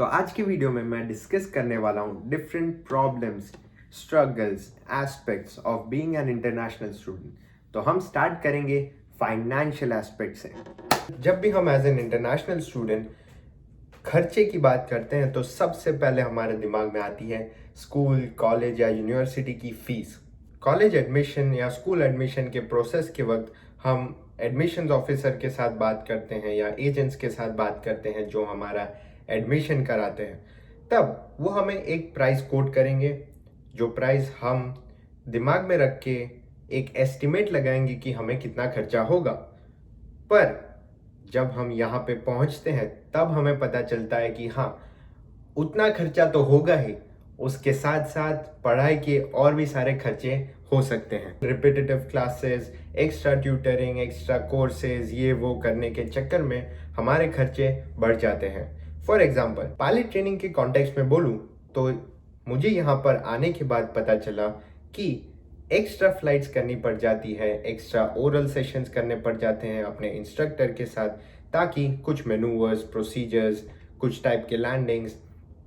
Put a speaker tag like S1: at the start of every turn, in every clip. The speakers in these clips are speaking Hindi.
S1: तो आज की वीडियो में मैं डिस्कस करने वाला हूँ different problems, struggles, aspects of being an international student. तो हम स्टार्ट करेंगे फाइनेंशियल एस्पेक्ट से। जब भी हम एज एन इंटरनेशनल स्टूडेंट खर्चे की बात करते हैं तो सबसे पहले हमारे दिमाग में आती है स्कूल, कॉलेज या यूनिवर्सिटी की फीस। कॉलेज एडमिशन या स्कूल एडमिशन के प्रोसेस के वक्त हम एडमिशन्स ऑफिसर के साथ बात करते हैं या एजेंट्स के साथ बात करते हैं जो हमारा एडमिशन कराते हैं। तब वो हमें एक प्राइस कोट करेंगे, जो प्राइस हम दिमाग में रख के एक एस्टिमेट लगाएंगे कि हमें कितना खर्चा होगा। पर जब हम यहाँ पे पहुँचते हैं तब हमें पता चलता है कि हाँ, उतना खर्चा तो होगा ही, उसके साथ साथ पढ़ाई के और भी सारे खर्चे हो सकते हैं। Repetitive classes, extra tutoring, extra courses, ये वो करने के चक्कर में हमारे खर्चे बढ़ जाते हैं। फॉर एग्जाम्पल, पायलट ट्रेनिंग के कॉन्टेक्स्ट में बोलूँ तो मुझे यहाँ पर आने के बाद पता चला कि एक्स्ट्रा फ्लाइट्स करनी पड़ जाती है, एक्स्ट्रा ओरल सेशंस करने पड़ जाते हैं अपने इंस्ट्रक्टर के साथ, ताकि कुछ मैनूवर्स, प्रोसीजर्स, कुछ टाइप के लैंडिंग्स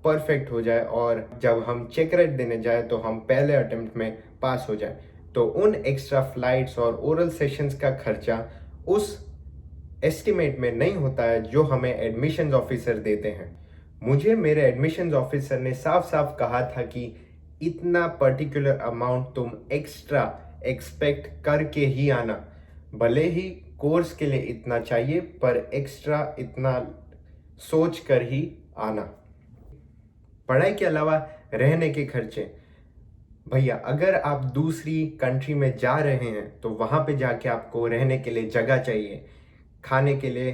S1: परफेक्ट हो जाए और जब हम चेक रेट देने जाए तो हम पहले अटेम्प्ट में पास हो जाए। तो उन एक्स्ट्रा फ्लाइट्स और ओरल सेशंस का खर्चा उस एस्टिमेट में नहीं होता है जो हमें एडमिशन्स ऑफिसर देते हैं। मुझे मेरे एडमिशन्स ऑफिसर ने साफ साफ कहा था कि इतना पर्टिकुलर अमाउंट तुम एक्स्ट्रा एक्सपेक्ट करके ही आना, भले ही कोर्स के लिए इतना चाहिए पर एक्स्ट्रा इतना सोच कर ही आना। पढ़ाई के अलावा रहने के खर्चे, भैया अगर आप दूसरी कंट्री में जा रहे हैं तो वहाँ पे जाके आपको रहने के लिए जगह चाहिए, खाने के लिए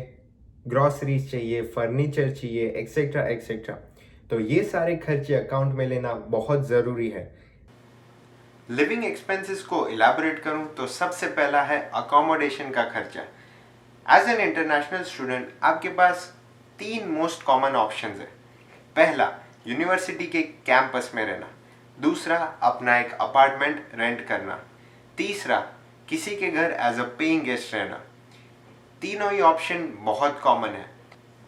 S1: ग्रॉसरीज चाहिए, फर्नीचर चाहिए, एक्सेट्रा एक्सेट्रा। तो ये सारे खर्चे अकाउंट में लेना बहुत ज़रूरी है। लिविंग एक्सपेंसेस को इलैबोरेट करूं तो सबसे पहला है अकोमोडेशन का खर्चा। एज एन इंटरनेशनल स्टूडेंट आपके पास 3 मोस्ट कॉमन ऑप्शंस है। पहला, यूनिवर्सिटी के कैंपस में रहना। दूसरा, अपना एक अपार्टमेंट रेंट करना। तीसरा, किसी के घर एज अ पेइंग गेस्ट रहना। तीनों ही ऑप्शन बहुत कॉमन है।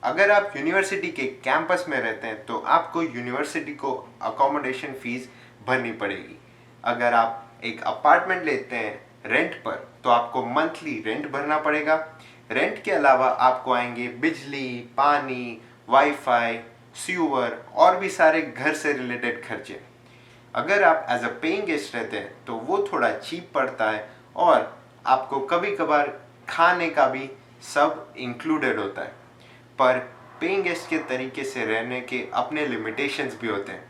S1: अगर आप यूनिवर्सिटी के कैंपस में रहते हैं तो आपको यूनिवर्सिटी को अकोमोडेशन फीस भरनी पड़ेगी। अगर आप एक अपार्टमेंट लेते हैं रेंट पर तो आपको मंथली रेंट भरना पड़ेगा। रेंट के अलावा आपको आएंगे बिजली, पानी, वाईफाई, सीवर और भी सारे घर से रिलेटेड खर्चे। अगर आप एज अ पेइंग गेस्ट रहते हैं तो वो थोड़ा चीप पड़ता है और आपको कभी कभार खाने का भी सब इंक्लूडेड होता है। पर पेइंग गेस्ट के तरीके से रहने के अपने लिमिटेशंस भी होते हैं।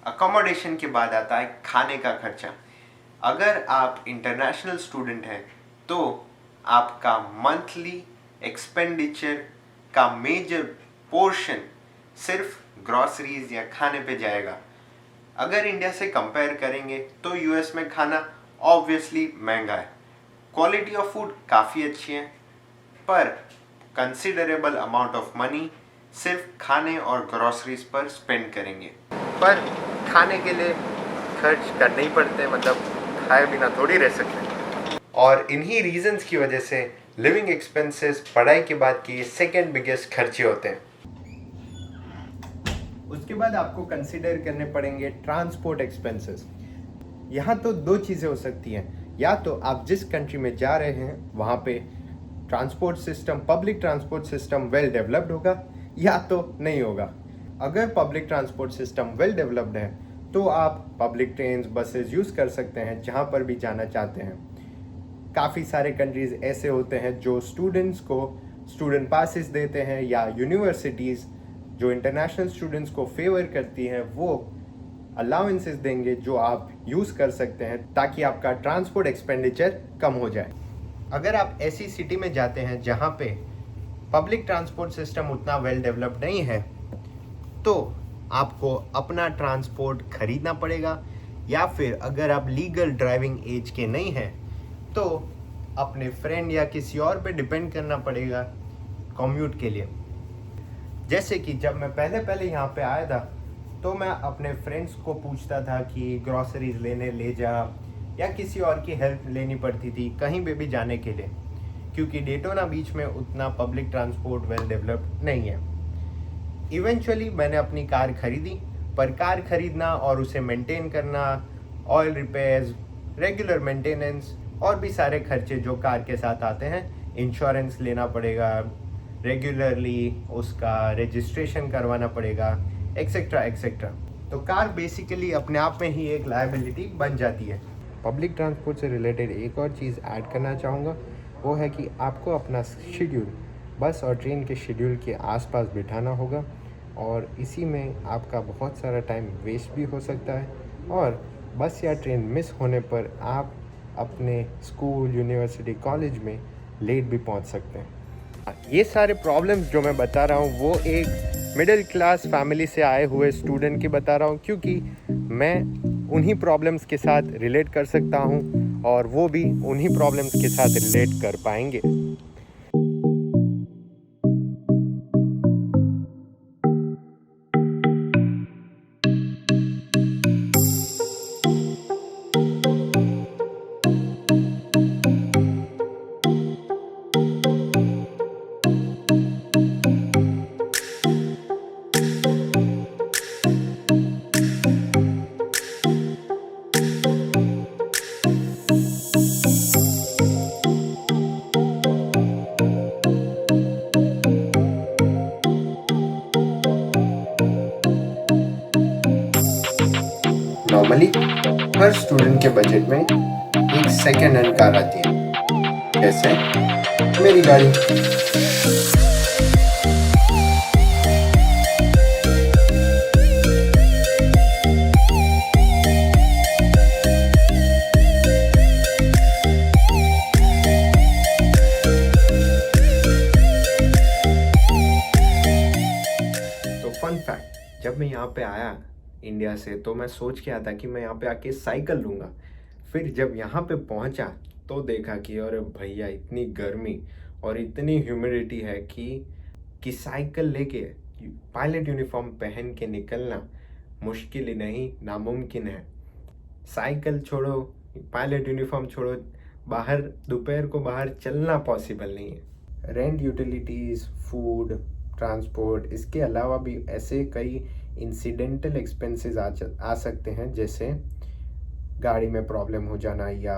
S1: अकोमोडेशन के बाद आता है खाने का खर्चा। अगर आप इंटरनेशनल स्टूडेंट हैं तो आपका मंथली एक्सपेंडिचर का मेजर पोर्शन सिर्फ ग्रॉसरीज या खाने पे जाएगा। अगर इंडिया से कंपेयर करेंगे तो यूएस में खाना ऑब्वियसली महंगा है, क्वालिटी ऑफ फूड काफ़ी अच्छी है, पर कंसिडरेबल अमाउंट ऑफ मनी सिर्फ खाने और ग्रॉसरीज पर स्पेंड करेंगे। पर खाने के लिए खर्च करने ही पड़ते हैं, मतलब खाए बिना थोड़ी रह सकते। और इन्हीं रीजंस की वजह से लिविंग एक्सपेंसेस पढ़ाई के बाद के सेकंड बिगेस्ट खर्चे होते हैं। उसके बाद आपको कंसिडर करने पड़ेंगे ट्रांसपोर्ट एक्सपेंसेस। यहाँ तो 2 चीज़ें हो सकती हैं, या तो आप जिस कंट्री में जा रहे हैं वहाँ पे transport system, public transport system well developed होगा या तो नहीं होगा। अगर public transport system well developed है तो आप पब्लिक ट्रेन्स, बसेस यूज़ कर सकते हैं जहाँ पर भी जाना चाहते हैं। काफ़ी सारे कंट्रीज़ ऐसे होते हैं जो स्टूडेंट्स को स्टूडेंट पासिस देते हैं, या यूनिवर्सिटीज़ जो इंटरनेशनल स्टूडेंट्स को फेवर करती हैं वो अलाउंसेस देंगे जो आप यूज़ कर सकते हैं ताकि आपका ट्रांसपोर्ट एक्सपेंडिचर कम हो जाए। अगर आप ऐसी सिटी में जाते हैं जहाँ पे पब्लिक ट्रांसपोर्ट सिस्टम उतना वेल डेवलप्ड नहीं है तो आपको अपना ट्रांसपोर्ट खरीदना पड़ेगा, या फिर अगर आप लीगल ड्राइविंग एज के नहीं हैं तो अपने फ्रेंड या किसी और पे डिपेंड करना पड़ेगा कम्यूट के लिए। जैसे कि जब मैं पहले यहाँ पे आया था तो मैं अपने फ्रेंड्स को पूछता था कि ग्रॉसरीज लेने ले जा, या किसी और की हेल्प लेनी पड़ती थी कहीं पे भी जाने के लिए, क्योंकि डेटोना बीच में उतना पब्लिक ट्रांसपोर्ट वेल डेवलप्ड नहीं है। इवेंचुअली मैंने अपनी कार खरीदी, पर कार खरीदना और उसे मेंटेन करना, ऑयल रिपेयर्स, रेगुलर मेंटेनेंस और भी सारे खर्चे जो कार के साथ आते हैं, इंश्योरेंस लेना पड़ेगा, रेगुलरली उसका रजिस्ट्रेशन करवाना पड़ेगा, एक्सेट्रा एक्सेट्रा। तो कार बेसिकली अपने आप में ही एक लायबिलिटी बन जाती है। पब्लिक ट्रांसपोर्ट से रिलेटेड एक और चीज़ ऐड करना चाहूँगा, वो है कि आपको अपना शेड्यूल बस और ट्रेन के शेड्यूल के आसपास बिठाना होगा, और इसी में आपका बहुत सारा टाइम वेस्ट भी हो सकता है, और बस या ट्रेन मिस होने पर आप अपने स्कूल, यूनिवर्सिटी, कॉलेज में लेट भी पहुंच सकते हैं। ये सारे प्रॉब्लम्स जो मैं बता रहा हूँ वो एक मिडिल क्लास फैमिली से आए हुए स्टूडेंट की बता रहा हूँ, क्योंकि मैं उन्हीं प्रॉब्लम्स के साथ रिलेट कर सकता हूँ और वो भी उन्हीं प्रॉब्लम्स के साथ रिलेट कर पाएंगे। नॉर्मली हर स्टूडेंट के बजट में एक सेकेंड हैंड कार आती है, जैसे मेरी गाड़ी। तो फन फैक्ट, जब मैं यहाँ पे आया इंडिया से तो मैं सोच के आया था कि मैं यहाँ पे आके साइकिल लूँगा। फिर जब यहाँ पे पहुँचा तो देखा कि अरे भैया इतनी गर्मी और इतनी ह्यूमिडिटी है कि साइकिल लेके पायलट यूनिफॉर्म पहन के निकलना मुश्किल ही नहीं, नामुमकिन है। साइकिल छोड़ो, पायलट यूनिफॉर्म छोड़ो, बाहर दोपहर को बाहर चलना पॉसिबल नहीं है। रेंट, यूटिलिटीज़, फूड, ट्रांसपोर्ट, इसके अलावा भी ऐसे कई इंसिडेंटल एक्सपेंसेस आ सकते हैं, जैसे गाड़ी में प्रॉब्लम हो जाना या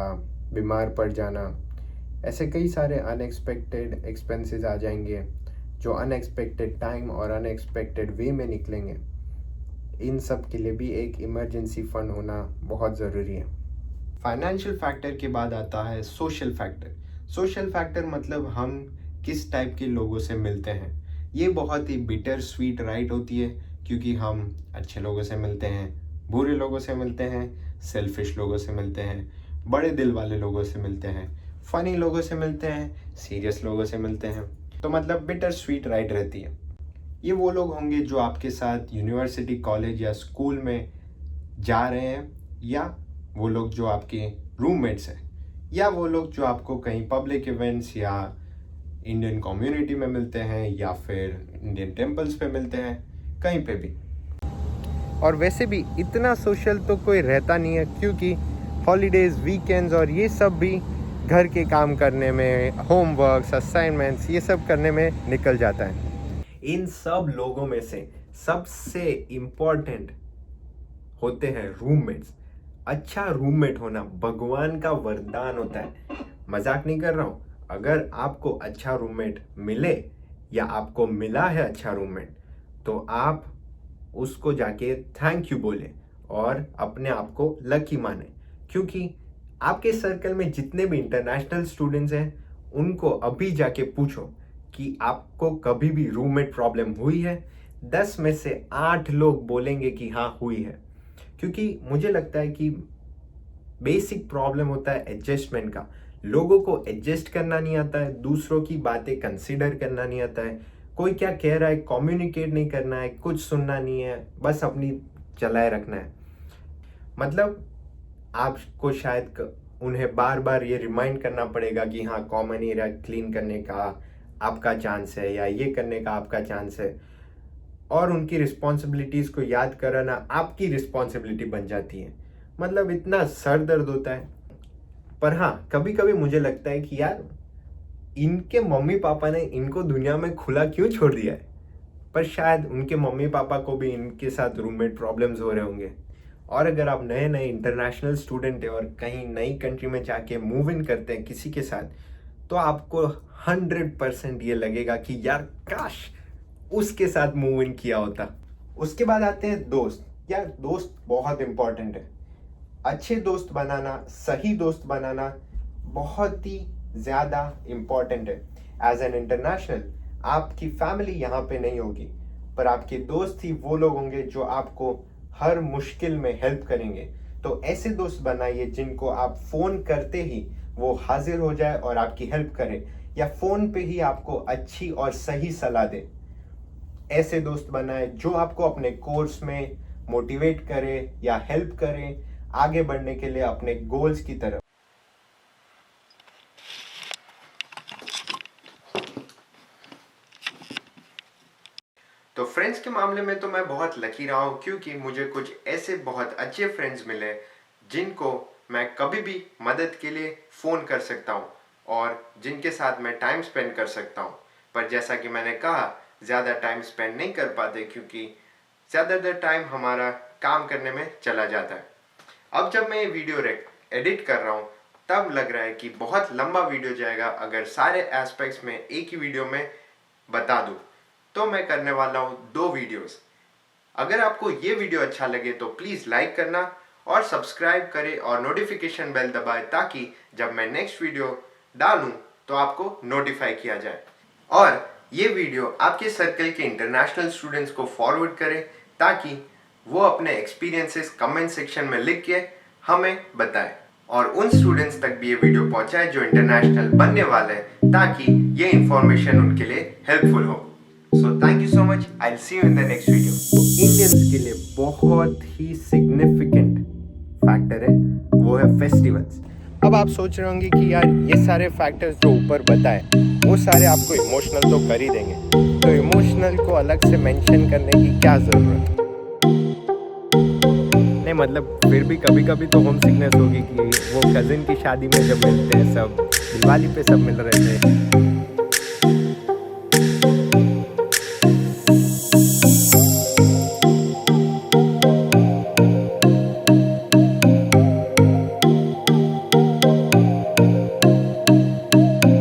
S1: बीमार पड़ जाना। ऐसे कई सारे अनएक्सपेक्टेड एक्सपेंसेस आ जाएंगे जो अनएक्सपेक्टेड टाइम और अनएक्सपेक्टेड वे में निकलेंगे। इन सब के लिए भी एक इमरजेंसी फंड होना बहुत ज़रूरी है। फाइनेंशियल फैक्टर के बाद आता है सोशल फैक्टर। सोशल फैक्टर मतलब हम किस टाइप के लोगों से मिलते हैं। ये बहुत ही बिटर स्वीट राइट होती है, क्योंकि हम अच्छे लोगों से मिलते हैं, बुरे लोगों से मिलते हैं, सेल्फिश लोगों से मिलते हैं, बड़े दिल वाले लोगों से मिलते हैं, फ़नी लोगों से मिलते हैं, सीरियस लोगों से मिलते हैं। तो मतलब बिटर स्वीट राइट रहती है। ये वो लोग होंगे जो आपके साथ यूनिवर्सिटी, कॉलेज या स्कूल में जा रहे हैं, या वो लोग जो आपके रूममेट्स हैं, या वो लोग जो आपको कहीं पब्लिक इवेंट्स या इंडियन कम्युनिटी में मिलते हैं, या फिर इंडियन टेम्पल्स पे मिलते हैं, कहीं पे भी। और वैसे भी इतना सोशल तो कोई रहता नहीं है, क्योंकि हॉलीडेज़, वीकेंड्स और ये सब भी घर के काम करने में, होमवर्क्स, असाइनमेंट्स, ये सब करने में निकल जाता है। इन सब लोगों में से सबसे इम्पोर्टेंट होते हैं रूममेट्स। अच्छा रूममेट होना भगवान का वरदान होता है, मजाक नहीं कर रहा हूँ। अगर आपको अच्छा रूममेट मिले या आपको मिला है अच्छा रूममेट, तो आप उसको जाके थैंक यू बोले और अपने आप को लकी माने, क्योंकि आपके सर्कल में जितने भी इंटरनेशनल स्टूडेंट्स हैं उनको अभी जाके पूछो कि आपको कभी भी रूममेट प्रॉब्लम हुई है। 10 में से 8 लोग बोलेंगे कि हाँ हुई है, क्योंकि मुझे लगता है कि बेसिक प्रॉब्लम होता है एडजस्टमेंट का। लोगों को एडजस्ट करना नहीं आता है, दूसरों की बातें कंसीडर करना नहीं आता है, कोई क्या कह रहा है कम्युनिकेट नहीं करना है, कुछ सुनना नहीं है, बस अपनी चलाए रखना है। मतलब आपको शायद उन्हें बार बार ये रिमाइंड करना पड़ेगा कि हाँ कॉमन एरिया क्लीन करने का आपका चांस है, या ये करने का आपका चांस है, और उनकी रिस्पॉन्सिबिलिटीज़ को याद कराना आपकी रिस्पॉन्सिबिलिटी बन जाती है। मतलब इतना सर दर्द होता है। पर हाँ, कभी कभी मुझे लगता है कि यार इनके मम्मी पापा ने इनको दुनिया में खुला क्यों छोड़ दिया है। पर शायद उनके मम्मी पापा को भी इनके साथ रूममेट प्रॉब्लम्स हो रहे होंगे। और अगर आप नए नए इंटरनेशनल स्टूडेंट हैं और कहीं नई कंट्री में जाके मूव इन करते हैं किसी के साथ, तो आपको 100% ये लगेगा कि यार काश उसके साथ मूव इन किया होता। उसके बाद आते हैं दोस्त। यार दोस्त बहुत इंपॉर्टेंट है। अच्छे दोस्त बनाना, सही दोस्त बनाना बहुत ही ज़्यादा इम्पॉर्टेंट है। एज एन इंटरनेशनल आपकी फैमिली यहाँ पे नहीं होगी, पर आपके दोस्त ही वो लोग होंगे जो आपको हर मुश्किल में हेल्प करेंगे। तो ऐसे दोस्त बनाइए जिनको आप फ़ोन करते ही वो हाजिर हो जाए और आपकी हेल्प करे, या फ़ोन पे ही आपको अच्छी और सही सलाह दे। ऐसे दोस्त बनाए जो आपको अपने कोर्स में मोटिवेट करे या हेल्प करे आगे बढ़ने के लिए अपने गोल्स की तरफ। तो फ्रेंड्स के मामले में तो मैं बहुत लकी रहा हूँ, क्योंकि मुझे कुछ ऐसे बहुत अच्छे फ्रेंड्स मिले जिनको मैं कभी भी मदद के लिए फ़ोन कर सकता हूँ और जिनके साथ मैं टाइम स्पेंड कर सकता हूँ। पर जैसा कि मैंने कहा, ज़्यादा टाइम स्पेंड नहीं कर पाते क्योंकि ज़्यादातर टाइम हमारा काम करने में चला जाता है। अब जब मैं ये वीडियो एडिट कर रहा हूँ तब लग रहा है कि बहुत लंबा वीडियो जाएगा अगर सारे एस्पेक्ट्स में एक ही वीडियो में बता दूँ। तो मैं करने वाला हूँ 2 वीडियोस। अगर आपको ये वीडियो अच्छा लगे तो प्लीज़ लाइक करना और सब्सक्राइब करें और नोटिफिकेशन बेल दबाएं, ताकि जब मैं नेक्स्ट वीडियो डालूं तो आपको नोटिफाई किया जाए। और ये वीडियो आपके सर्कल के इंटरनेशनल स्टूडेंट्स को फॉरवर्ड करें ताकि वो अपने एक्सपीरियंसेस कमेंट सेक्शन में लिख के हमें बताएं और उन स्टूडेंट्स तक भी ये वीडियो पहुंचाए जो इंटरनेशनल बनने वाले हैं, ताकि ये इंफॉर्मेशन उनके लिए हेल्पफुल हो। So thank you so much, I will see you in the next video. तो इंडियंस के लिए बहुत ही सिग्निफिकेंट फैक्टर है, वो है फेस्टिवल्स। अब आप सोच रहे होंगे कि यार ये सारे फैक्टर्स जो ऊपर बताए वो सारे आपको इमोशनल तो कर ही देंगे, तो इमोशनल को अलग से मेंशन करने की क्या ज़रूरत? नहीं मतलब फिर भी कभी कभी तो होम सिकनेस होगी कि वो कज़िन की शादी में जब मिलते हैं सब, दिवाली पे सब मिल रहे थे,